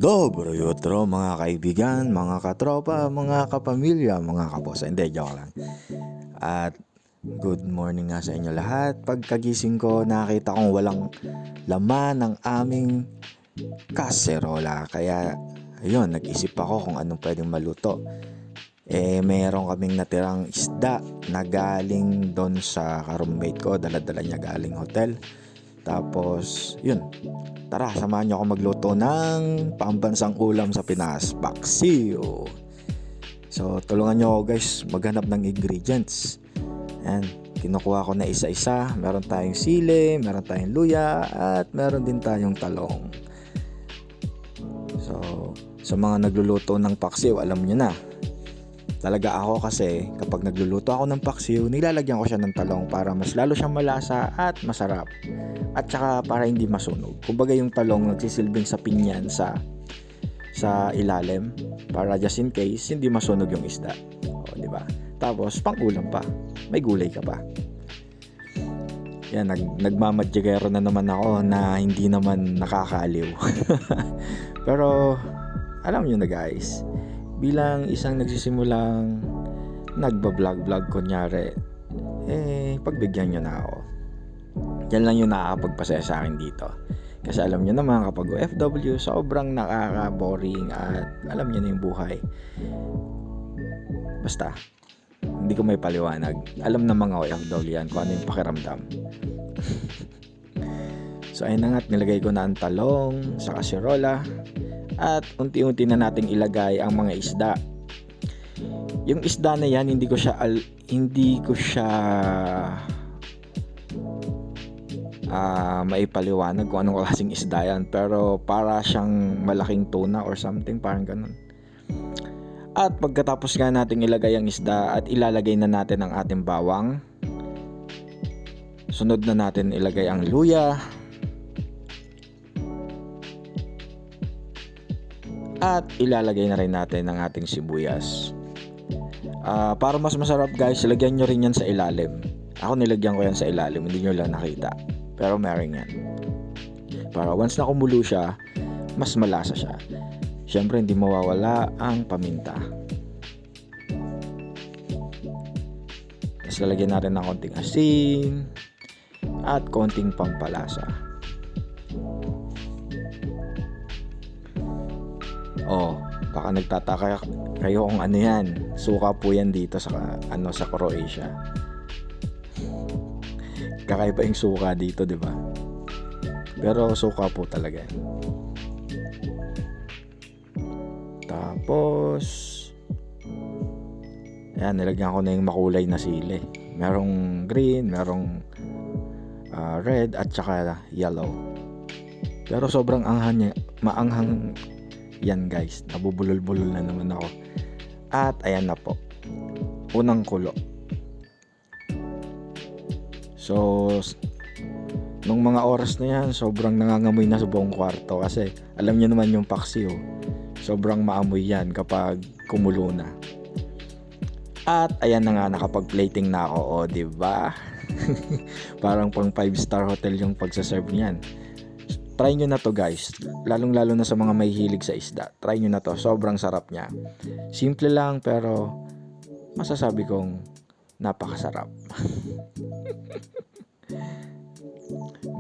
Dobro yutro mga kaibigan, mga katropa, mga kapamilya, mga kabosa. Hindi, joke lang. At good morning nga sa inyo lahat. Pagkagising ko, nakita kong walang laman ng aming kaserola. Kaya, ayun, nag-isip ako kung anong pwedeng maluto. Meron kaming natirang isda na galing doon sa ka-roommate ko. Dala-dala niya galing hotel. Tapos, yun. Tara, samahan niyo ako magluto ng pambansang ulam sa Pinas, paksiw. So, tulungan niyo ako guys maghanap ng ingredients. Ayan, kinukuha ko na isa-isa. Meron tayong sili, meron tayong luya, at meron din tayong talong. So, sa mga nagluluto ng paksiw, alam niyo na. Talaga ako kasi kapag nagluluto ako ng paksiw, nilalagyan ko siya ng talong para mas lalo siyang malasa at masarap. At saka para hindi masunog. Kumbaga yung talong nagsisilbing sa pinyan sa ilalim para just in case hindi masunog yung isda. O, di ba? Tapos pang-ulam pa. May gulay ka pa. Yan, nagmamadyagero na naman ako na hindi naman nakakaaliw. Pero alam niyo na guys, bilang isang nagsisimulang nagba-vlog kunyari, pagbigyan nyo na ako. Yan lang yung nakakapagpasaya sa akin dito. Kasi alam nyo naman kapag OFW, sobrang nakaka-boring at alam nyo na yung buhay. Basta, hindi ko may paliwanag. Alam na mga OFW yan kung ano yung pakiramdam. So ayun na nga, nilagay ko na ang talong sa kaserola. At unti-unti na nating ilagay ang mga isda. Yung isda na yan, hindi ko siya maipaliwanag kung anong klaseng isda yan. Pero para siyang malaking tuna or something, parang ganun. At pagkatapos nga nating ilagay ang isda at ilalagay na natin ang ating bawang, sunod na natin ilagay ang luya. At ilalagay na rin natin ang ating sibuyas. Para mas masarap guys, lagyan nyo rin yan sa ilalim. Ako nilagyan ko yan sa ilalim, hindi nyo lang nakita. Pero meron yan. Para once na kumulo siya, mas malasa siya. Siyempre hindi mawawala ang paminta. Tapos lalagyan natin ng konting asin at konting pampalasa. Baka nagtataka kayo kung ano yan. Suka po yan dito sa Croatia. Kakaiba yung suka dito, di ba? Pero suka po talaga yan. Tapos ayan, nilagyan ko na yung makulay na sili. Merong green, merong red at saka yellow. Pero sobrang maanghang yan guys, nabubulol-bulol na naman ako. At ayan na po, unang kulo. So nung mga oras na yan, sobrang nangangamoy na sa buong kwarto. Kasi alam niyo naman yung paksiw, sobrang maamoy yan kapag kumulo na. At ayan na nga, nakapag-plating na ako. O diba? Parang pang 5-star hotel yung pagsaserve niyan. Try nyo na to guys, lalong-lalo na sa mga may hilig sa isda. Try nyo na to, sobrang sarap niya. Simple lang pero masasabi kong napakasarap.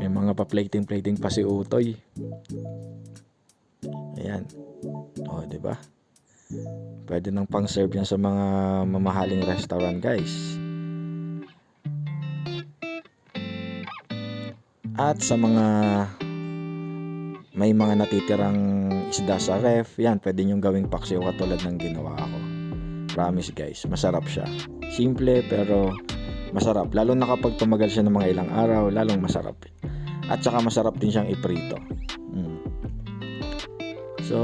May mga pa-plating pa si Utoy. Ayan. O, diba? Pwede nang pang-serve yan sa mga mamahaling restaurant guys. At sa mga may mga natitirang isda sa ref, yan, pwede nyong gawing paksiw katulad ng ginawa ko. Promise guys, masarap siya. Simple pero masarap. Lalo na kapag tumagal siya ng mga ilang araw, lalong masarap. At saka masarap din siyang iprito. So,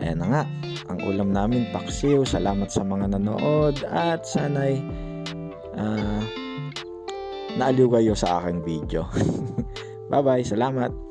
ayan na nga. Ang ulam namin, paksiw. Salamat sa mga nanood at sana'y naaliw kayo sa aking video. Bye-bye, salamat.